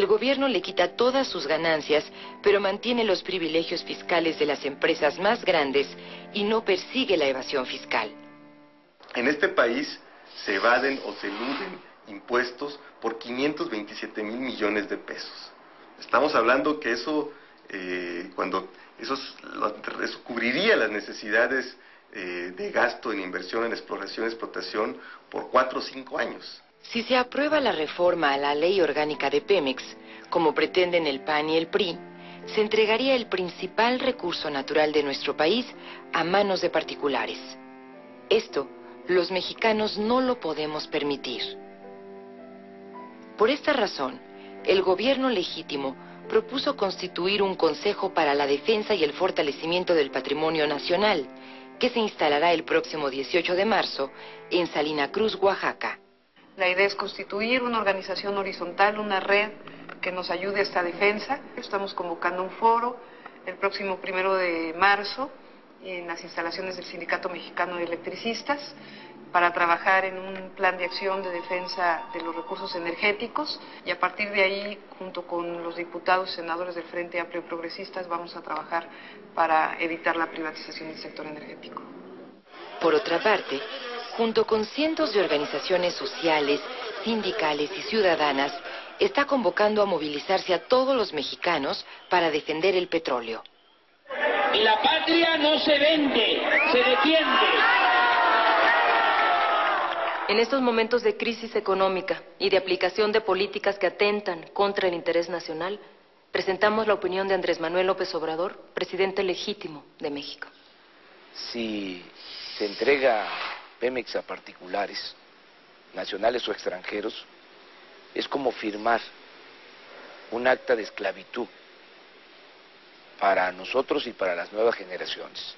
gobierno le quita todas sus ganancias, pero mantiene los privilegios fiscales de las empresas más grandes y no persigue la evasión fiscal. En este país se evaden o se eluden impuestos por 527 mil millones de pesos. Estamos hablando que eso cubriría las necesidades de gasto en inversión en exploración y explotación por 4 o 5 años. Si se aprueba la reforma a la ley orgánica de Pemex, como pretenden el PAN y el PRI, se entregaría el principal recurso natural de nuestro país a manos de particulares. Esto, los mexicanos no lo podemos permitir. Por esta razón, el gobierno legítimo propuso constituir un Consejo para la Defensa y el Fortalecimiento del Patrimonio Nacional, que se instalará el próximo 18 de marzo en Salina Cruz, Oaxaca. La idea es constituir una organización horizontal, una red que nos ayude a esta defensa. Estamos convocando un foro el próximo 1 de marzo en las instalaciones del Sindicato Mexicano de Electricistas para trabajar en un plan de acción de defensa de los recursos energéticos, y a partir de ahí, junto con los diputados y senadores del Frente Amplio y Progresistas, vamos a trabajar para evitar la privatización del sector energético. Por otra parte, junto con cientos de organizaciones sociales, sindicales y ciudadanas, está convocando a movilizarse a todos los mexicanos para defender el petróleo. La patria no se vende, se defiende. En estos momentos de crisis económica y de aplicación de políticas que atentan contra el interés nacional, presentamos la opinión de Andrés Manuel López Obrador, presidente legítimo de México. Si se entrega Pemex a particulares, nacionales o extranjeros, es como firmar un acta de esclavitud para nosotros y para las nuevas generaciones.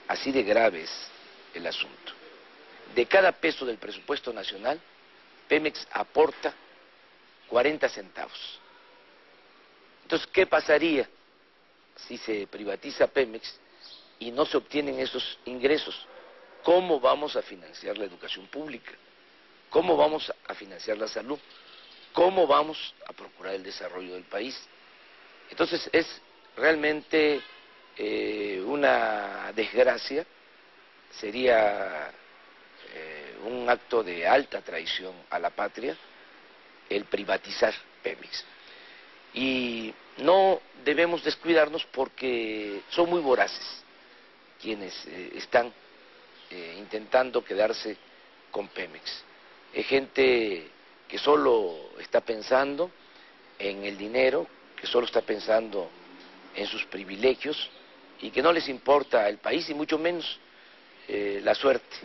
Así de grave es el asunto. De cada peso del presupuesto nacional, Pemex aporta 40 centavos. Entonces, ¿qué pasaría si se privatiza Pemex y no se obtienen esos ingresos? ¿Cómo vamos a financiar la educación pública? ¿Cómo vamos a financiar la salud? ¿Cómo vamos a procurar el desarrollo del país? Entonces, es realmente una desgracia, sería un acto de alta traición a la patria el privatizar Pemex. Y no debemos descuidarnos porque son muy voraces quienes están intentando quedarse con Pemex. Es gente que solo está pensando en el dinero, que solo está pensando en sus privilegios y que no les importa el país y mucho menos la suerte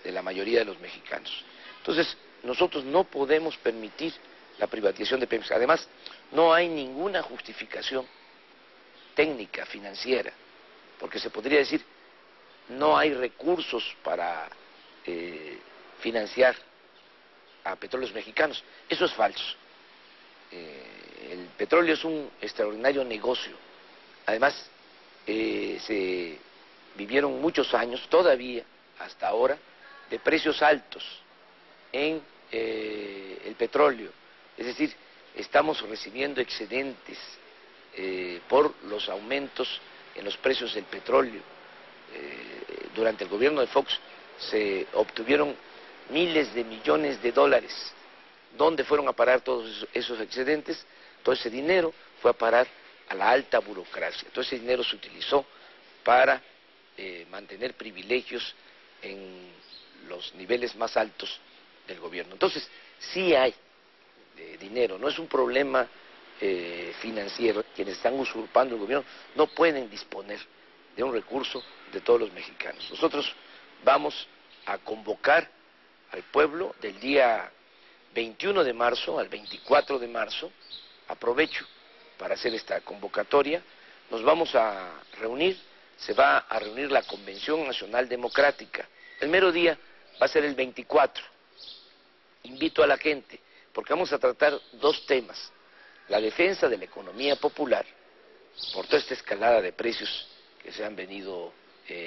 de la mayoría de los mexicanos. Entonces, nosotros no podemos permitir la privatización de Pemex. Además, no hay ninguna justificación técnica, financiera, porque se podría decir, no hay recursos para financiar a petróleos mexicanos. Eso es falso. El petróleo es un extraordinario negocio. Además, se vivieron muchos años, todavía hasta ahora, de precios altos en el petróleo. Es decir, estamos recibiendo excedentes por los aumentos en los precios del petróleo. Durante el gobierno de Fox se obtuvieron miles de millones de dólares. ¿Dónde fueron a parar todos esos excedentes? Todo ese dinero fue a parar a la alta burocracia. Todo ese dinero se utilizó para mantener privilegios en los niveles más altos del gobierno. Entonces, sí hay dinero, no es un problema financiero. Quienes están usurpando el gobierno no pueden disponer de un recurso de todos los mexicanos. Nosotros vamos a convocar al pueblo del día 21 de marzo al 24 de marzo, aprovecho para hacer esta convocatoria, nos vamos a reunir, se va a reunir la Convención Nacional Democrática. El mero día va a ser el 24. Invito a la gente, porque vamos a tratar dos temas: la defensa de la economía popular, por toda esta escalada de precios que se han venido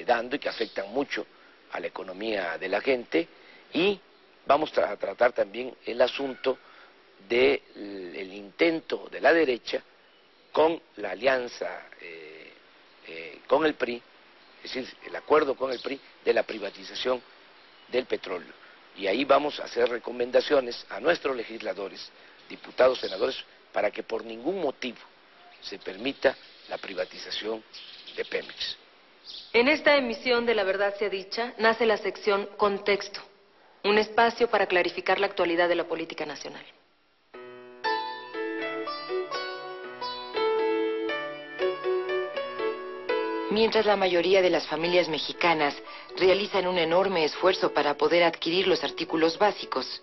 dando y que afectan mucho a la economía de la gente, y vamos a tratar también el asunto del intento de de la derecha con la alianza con el PRI, es decir, el acuerdo con el PRI de la privatización del petróleo. Y ahí vamos a hacer recomendaciones a nuestros legisladores, diputados, senadores, para que por ningún motivo se permita la privatización de Pemex. En esta emisión de La Verdad Sea Dicha nace la sección Contexto, un espacio para clarificar la actualidad de la política nacional. Mientras la mayoría de las familias mexicanas realizan un enorme esfuerzo para poder adquirir los artículos básicos,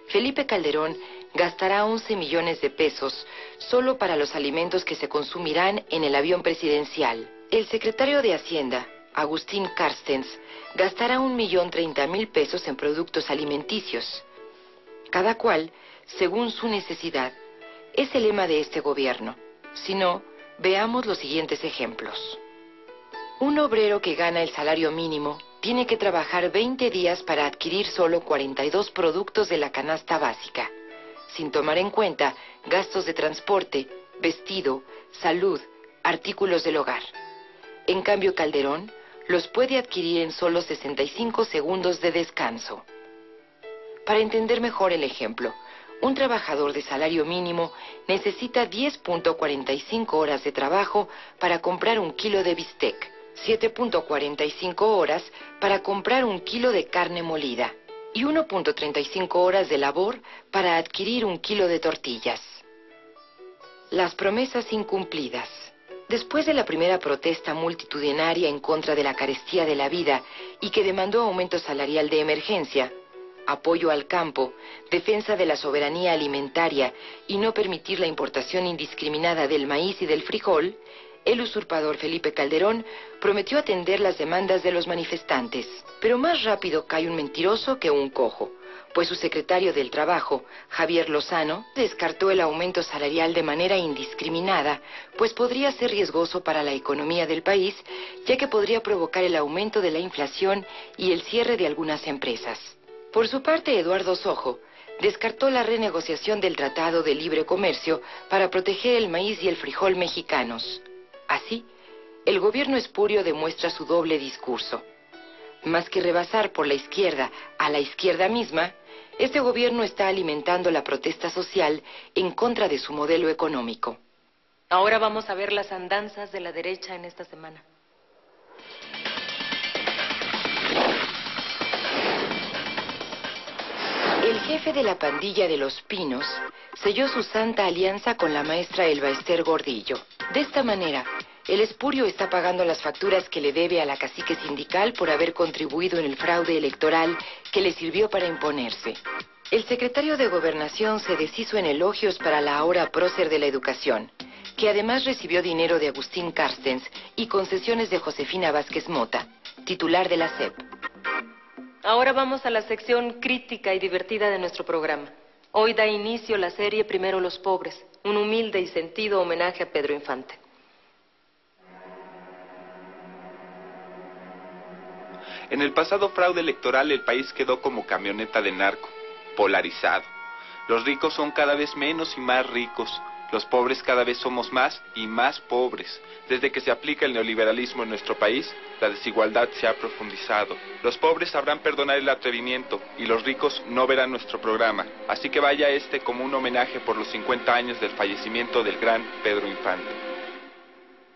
Felipe Calderón gastará 11 millones de pesos solo para los alimentos que se consumirán en el avión presidencial. El secretario de Hacienda, Agustín Carstens, gastará 1.030.000 pesos en productos alimenticios. Cada cual, según su necesidad, es el lema de este gobierno. Si no, veamos los siguientes ejemplos. Un obrero que gana el salario mínimo tiene que trabajar 20 días para adquirir solo 42 productos de la canasta básica, sin tomar en cuenta gastos de transporte, vestido, salud, artículos del hogar. En cambio, Calderón los puede adquirir en solo 65 segundos de descanso. Para entender mejor el ejemplo, un trabajador de salario mínimo necesita 10.45 horas de trabajo para comprar 1 kilo de bistec, 7.45 horas para comprar 1 kilo de carne molida y 1.35 horas de labor para adquirir 1 kilo de tortillas. Las promesas incumplidas. Después de la primera protesta multitudinaria en contra de la carestía de la vida y que demandó aumento salarial de emergencia, apoyo al campo, defensa de la soberanía alimentaria y no permitir la importación indiscriminada del maíz y del frijol, el usurpador Felipe Calderón prometió atender las demandas de los manifestantes. Pero más rápido cae un mentiroso que un cojo, pues su secretario del Trabajo, Javier Lozano, descartó el aumento salarial de manera indiscriminada, pues podría ser riesgoso para la economía del país, ya que podría provocar el aumento de la inflación y el cierre de algunas empresas. Por su parte, Eduardo Sojo descartó la renegociación del Tratado de Libre Comercio para proteger el maíz y el frijol mexicanos. Así, el gobierno espurio demuestra su doble discurso. Más que rebasar por la izquierda a la izquierda misma, este gobierno está alimentando la protesta social en contra de su modelo económico. Ahora vamos a ver las andanzas de la derecha en esta semana. El jefe de la pandilla de Los Pinos selló su santa alianza con la maestra Elba Ester Gordillo. De esta manera, el espurio está pagando las facturas que le debe a la cacique sindical por haber contribuido en el fraude electoral que le sirvió para imponerse. El secretario de Gobernación se deshizo en elogios para la ahora prócer de la educación, que además recibió dinero de Agustín Carstens y concesiones de Josefina Vázquez Mota, titular de la SEP. Ahora vamos a la sección crítica y divertida de nuestro programa. Hoy da inicio la serie Primero los Pobres, un humilde y sentido homenaje a Pedro Infante. En el pasado fraude electoral el país quedó como camioneta de narco, polarizado. Los ricos son cada vez menos y más ricos. Los pobres cada vez somos más y más pobres. Desde que se aplica el neoliberalismo en nuestro país, la desigualdad se ha profundizado. Los pobres sabrán perdonar el atrevimiento y los ricos no verán nuestro programa. Así que vaya este como un homenaje por los 50 años del fallecimiento del gran Pedro Infante.